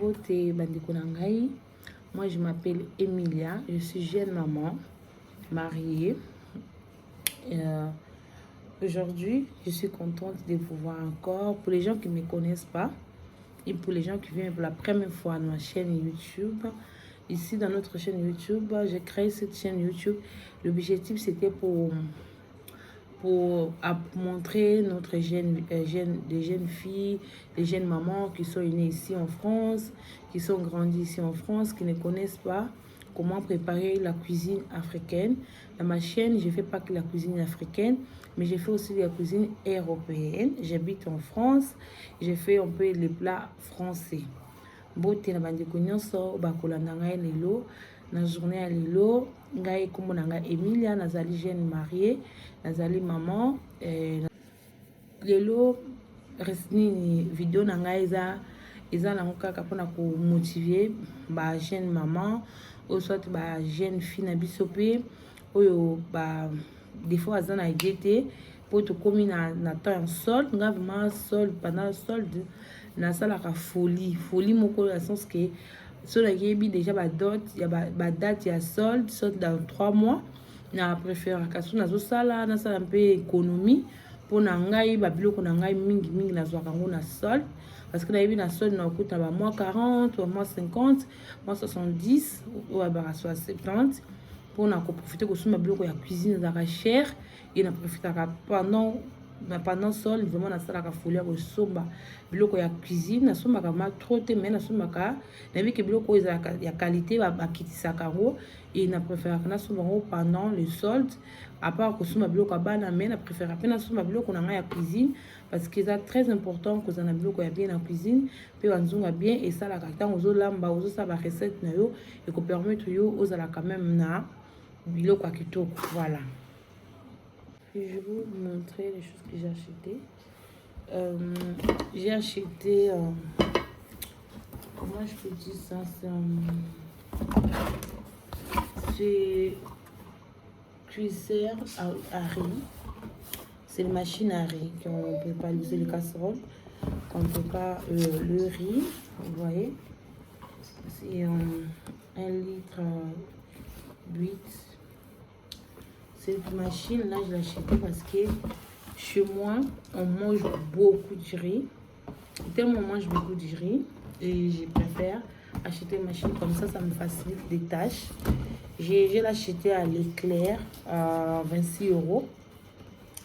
Beauté bandeko na ngai. Moi je m'appelle Emilia, je suis jeune maman mariée. Aujourd'hui, je suis contente de vous voir encore. Pour les gens qui ne me connaissent pas et pour les gens qui viennent pour la première fois à ma chaîne YouTube, ici dans notre chaîne YouTube, j'ai créé cette chaîne YouTube. L'objectif c'était pour montrer notre des jeunes filles, des jeunes mamans qui sont nées ici en France, qui sont grandies ici en France, qui ne connaissent pas comment préparer la cuisine africaine. Dans ma chaîne, je ne fais pas que la cuisine africaine, mais je fais aussi la cuisine européenne. J'habite en France, je fais un peu les plats français. Beauté na bandeko nyonso bakolanda ngai lelo na journée à lelo ngai kombo na ngai Emilia, nazali jeune mariée, nazali maman. Lelo resni vidéo na ngai eza na kaka pona ko motiver ba jeune maman ou soit ba jeune fille na biso pe oyo ba des fois azana idée pour to komi na temps solde nga vraiment solde pendant solde na sala ka folie moko à sens que so na yebi déjà ba date ya ba date ya solde dans 3 mois na préfère kaso na zo sala na sala un peu économie pour na ngai ba biloko na ngai mingi na zo kango na solde parce que na yebi na solde na okuta ba mois 40 ou mois 50 mois 70 ou ba 70 pour na ko profiter ko suma biloko ya cuisine za ka cher et na profiter pendant sol vraiment na sala ka folie ko somba biloko ya cuisine na somba ka mal trop te mais na somba ka na bi ke biloko ya qualité ba kitisa kango et na préfère na somba pendant le solde à part ko somba biloko bana mais na préfère pe na somba biloko na ya cuisine parce que c'est très important que ça na biloko ya bien na cuisine pe wanzunga bien et ça la temps ozo lamba ozo sa ba recette na yo et ko permettre yo ozala quand même na biloko ya kitoko. Voilà. Et je vais vous montrer les choses que j'ai achetées. J'ai acheté, comment je peux dire ça, c'est cuisseur à riz. C'est une machine à riz qu'on peut pas utiliser les casseroles, qu'on peut pas le riz, vous voyez. C'est 1 litre 8. Cette machine là, je l'ai achetée parce que chez moi, on mange beaucoup de riz. Tellement on mange beaucoup de riz et je préfère acheter une machine comme ça, ça me facilite les tâches. J'ai l'acheté à Leclerc à 26 €.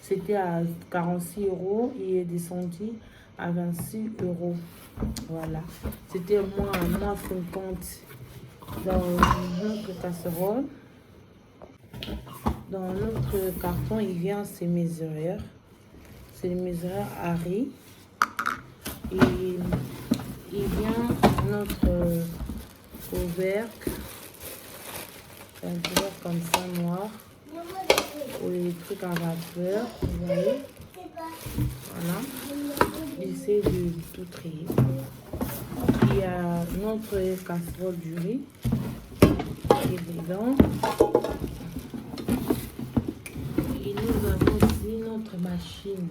C'était à 46 € et est descendu à 26 €. Voilà. C'était moins 50 dans notre casserole. Dans notre carton, il vient ces mesureurs. C'est les mesureurs à riz. Et il vient notre couvercle. C'est un couvercle comme ça, noir. Ou les trucs à vapeur, vous voyez. Voilà. J'essaie de tout trier. Il y a notre casserole du riz qui est dedans. Nous avons aussi notre machine.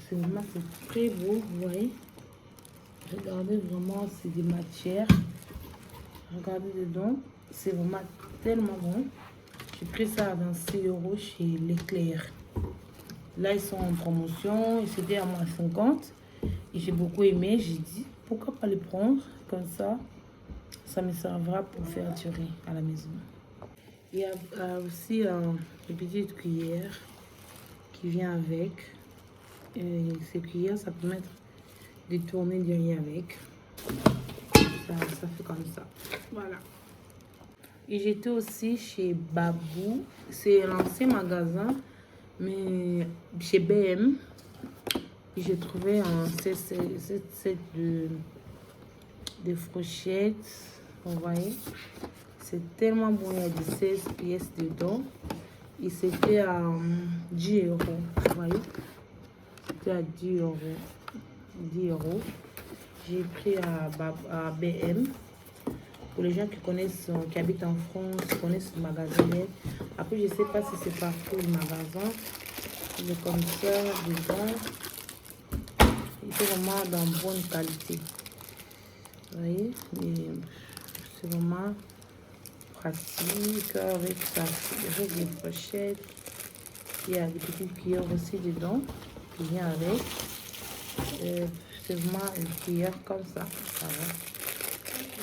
C'est vraiment très beau, vous voyez. Regardez vraiment, c'est des matières. Regardez dedans, c'est vraiment tellement bon. J'ai pris ça à 26 € chez Leclerc. Là, ils sont en promotion et c'était à moins 50. Et j'ai beaucoup aimé. J'ai dit, pourquoi pas les prendre comme ça. Ça me servira pour faire du riz à la maison. Il y a aussi une petite cuillère qui vient avec. Et ces cuillères, ça peut mettre de tourner du riz avec. Ça fait comme ça. Voilà. Et j'étais aussi chez Babou. C'est l'ancien magasin, mais chez BM. J'ai trouvé un set de fourchettes. Vous voyez? C'est tellement bon, il y a des 16 pièces dedans. Et c'était à 10 €. Vous voyez? C'était à 10 €. 10 €. J'ai pris à BM. Pour les gens qui connaissent, qui habitent en France, qui connaissent le magasin. Après, je ne sais pas si c'est partout le magasin. Il est comme ça dedans. Il est vraiment dans bonne qualité. Vous voyez, c'est vraiment pratique avec ça, avec les pochettes. Il y a des petites cuillères aussi dedans qui vient avec. C'est vraiment une cuillère comme ça. Voilà.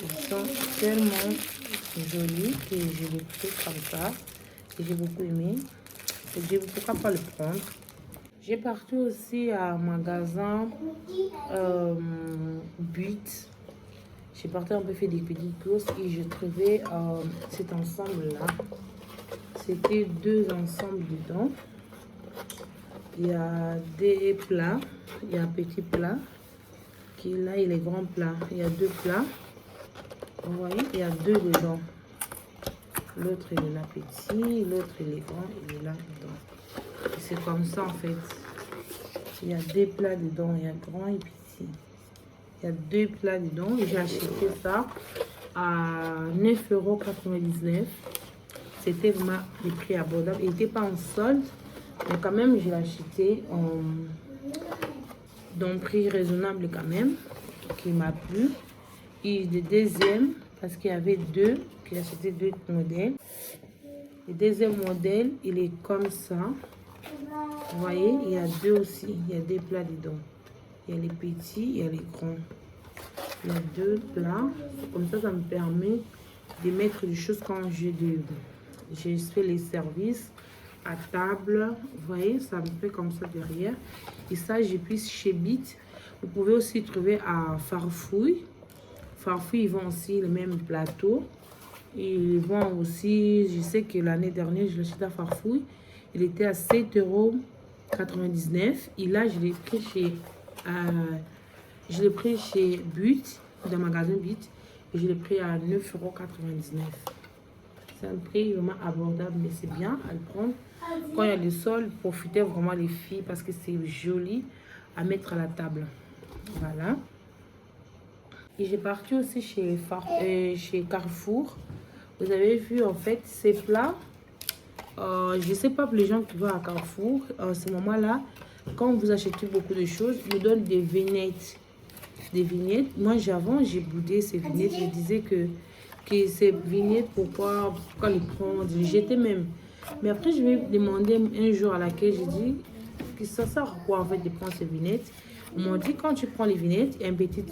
Ils sont tellement jolis que je les pris comme ça. Et j'ai beaucoup aimé. Et j'ai pourquoi pas le prendre. J'ai parti aussi à un magasin But. J'ai parti un peu faire des petites courses et j'ai trouvé cet ensemble-là. C'était 2 ensembles dedans. Il y a des plats. Il y a un petit plat. Qui là, il est grand plat. Il y a 2 plats. Vous voyez, il y a 2 dedans. L'autre, il est là petit. L'autre, il est grand. Il est là dedans. C'est comme ça, en fait. Il y a 2 plats dedans. Il y a grand et petit. Il y a 2 plats dedans. J'ai acheté ça à 9,99 €. C'était vraiment des prix abordables. Il n'était pas en solde. Mais quand même, je l'ai acheté dans prix raisonnable quand même. Qui m'a plu. Et le deuxième, parce qu'il y avait 2, j'ai acheté 2 modèles. Le deuxième modèle, il est comme ça. Vous voyez, il y a 2 aussi. Il y a 2 plats dedans. Il y a les petits, il y a les grands. Il y a 2 plats. Comme ça me permet de mettre des choses quand j'ai fait les services à table. Vous voyez, ça me fait comme ça derrière. Et ça, j'ai pris chez Bit. Vous pouvez aussi trouver à Farfouille. Farfouille, ils vendent aussi le même plateau. Ils vendent aussi, je sais que l'année dernière, je l'ai acheté à Farfouille. Il était à 7,99 €. Et là, je l'ai pris chez But, dans le magasin But. Et je l'ai pris à 9,99 €. C'est un prix vraiment abordable, mais c'est bien à le prendre. Quand il y a le sol, profitez vraiment les filles parce que c'est joli à mettre à la table. Voilà. Et j'ai parti aussi chez Carrefour. Vous avez vu en fait ces plats. Je ne sais pas pour les gens qui vont à Carrefour. À ce moment-là, quand vous achetez beaucoup de choses, ils vous donnent des vignettes. Des vignettes. Moi, avant, j'ai boudé ces vignettes. Je disais que ces vignettes, pourquoi les prendre, les jeter même. Mais après, je vais demander un jour à laquelle j'ai dit que ça sert à quoi en fait de prendre ces vignettes. On m'a dit quand tu prends les vignettes, il y a un petit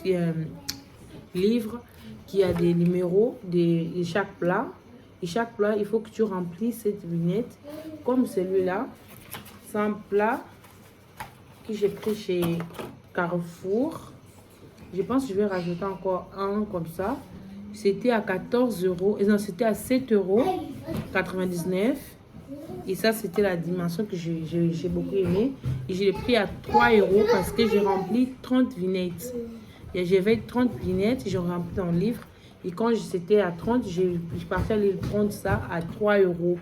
livre qui a des numéros de chaque plat. Et chaque plat, il faut que tu remplisses cette vignette. Comme celui-là, c'est un plat que j'ai pris chez Carrefour. Je pense que je vais rajouter encore un comme ça. C'était à 14 €. Non, c'était à 7,99 €. Et ça, c'était la dimension que j'ai beaucoup aimé. Et je l'ai pris à 3 € parce que j'ai rempli 30 vignettes. J'avais 30 vignettes, j'ai rempli dans le livre. Et quand c'était à 30, je partais aller prendre ça à 3 €.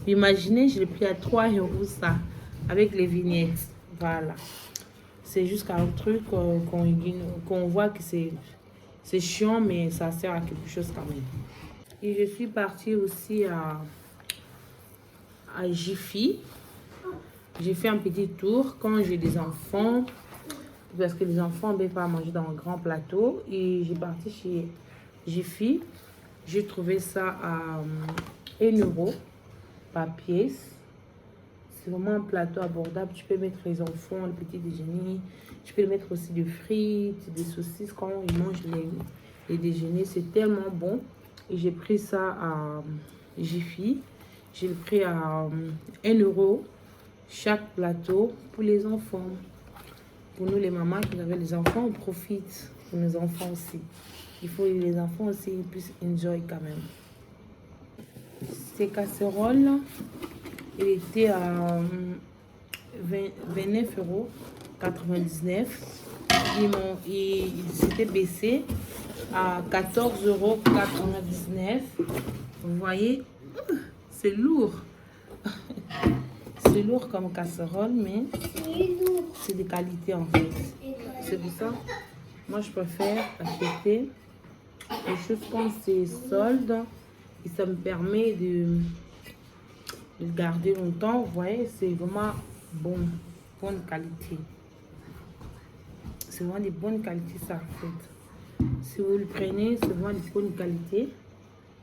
Imaginez, je l'ai pris à 3 € ça, avec les vignettes. Voilà. C'est juste un truc qu'on voit que c'est chiant, mais ça sert à quelque chose quand même. Et je suis partie aussi à Jiffy. J'ai fait un petit tour quand j'ai des enfants. Parce que les enfants ne peuvent pas manger dans un grand plateau. Et j'ai parti chez Jiffy. J'ai trouvé ça à 1 € par pièce. C'est vraiment un plateau abordable. Tu peux mettre les enfants, le petit déjeuner. Tu peux mettre aussi des frites, des saucisses quand ils mangent les déjeuners. C'est tellement bon. Et j'ai pris ça à Jiffy. J'ai pris à 1 € chaque plateau pour les enfants. Pour nous, les mamans qui avaient les enfants, on profite pour nos enfants aussi. Il faut que les enfants aussi puissent enjoy quand même. Ces casseroles, il était à 29,99 €. Il s'était baissé à 14,99 €. Vous voyez, c'est lourd. C'est lourd comme casserole, mais c'est de qualité en fait. C'est pour ça, moi je préfère acheter des choses comme ces soldes. Et ça me permet de garder longtemps. Vous voyez, c'est vraiment bonne qualité. C'est vraiment de bonne qualité ça en fait. Si vous le prenez, c'est vraiment de bonne qualité.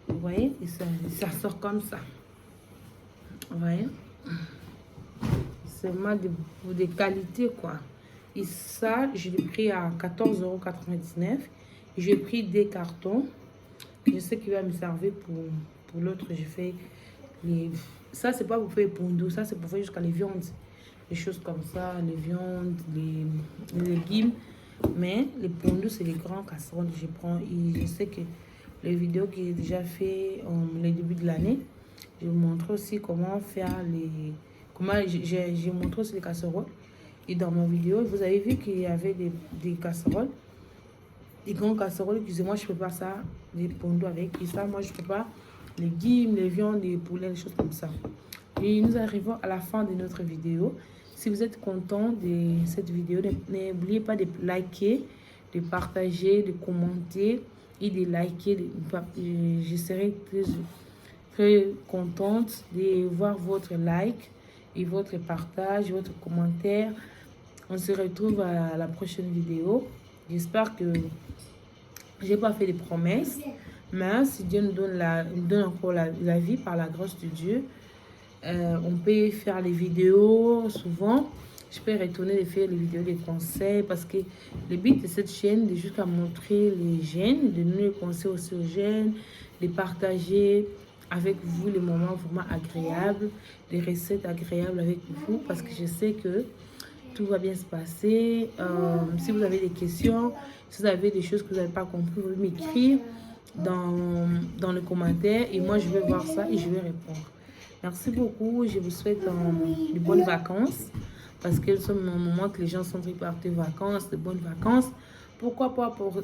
Vous voyez, et ça sort comme ça. Vous voyez, c'est vraiment de qualité, quoi. Et ça, je l'ai pris à 14,99 €. J'ai pris des cartons. Je sais qu'il va me servir pour l'autre. J'ai fait les... Ça, c'est pas pour faire les pondos. Ça, c'est pour faire jusqu'à les viandes. Les choses comme ça, les viandes, les légumes. Mais les pondos, c'est les grands casseroles que je prends. Et je sais que les vidéos que j'ai déjà fait en le début de l'année, je vous montre aussi comment faire les... Comment j'ai montré aussi les casseroles. Et dans ma vidéo, vous avez vu qu'il y avait des casseroles. Des grandes casseroles, excusez-moi, je prépare ça, des pondos avec. Et ça, moi, je prépare les légumes, les viandes, les poulets, les choses comme ça. Et nous arrivons à la fin de notre vidéo. Si vous êtes content de cette vidéo, n'oubliez pas de liker, de partager, de commenter et de liker. Je serai très contente de voir votre like et votre partage, votre commentaire. On se retrouve à la prochaine vidéo. J'espère que j'ai pas fait des promesses, mais si Dieu nous donne encore la vie par la grâce de Dieu, on peut faire les vidéos souvent. Je peux retourner de faire les vidéos des conseils parce que le but de cette chaîne, c'est juste à montrer les jeunes, de donner les conseils aussi aux jeunes, de partager avec vous les moments vraiment agréables, des recettes agréables avec vous parce que je sais que tout va bien se passer. Si vous avez des questions, si vous avez des choses que vous n'avez pas compris, vous pouvez m'écrire dans le commentaire et moi je vais voir ça et je vais répondre. Merci beaucoup. Je vous souhaite de bonnes vacances parce que c'est un moment que les gens sont répartis de vacances, de bonnes vacances. Pourquoi pas pour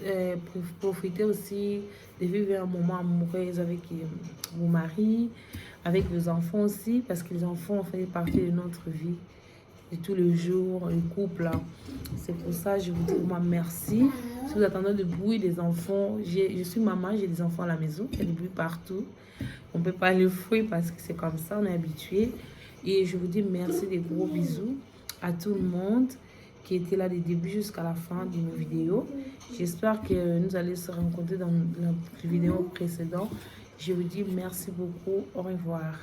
profiter aussi de vivre un moment amoureux avec vos maris, avec vos enfants aussi parce que les enfants font partie de notre vie de tous les jours, le couple. C'est pour ça que je vous dis moi merci. Si vous attendez le bruit des enfants, je suis maman, j'ai des enfants à la maison, il y a des bruits partout. On ne peut pas les fouiller parce que c'est comme ça, on est habitué. Et je vous dis merci, des gros bisous à tout le monde qui était là du début jusqu'à la fin de nos vidéos. J'espère que nous allons se rencontrer dans la vidéo précédente. Je vous dis merci beaucoup, au revoir.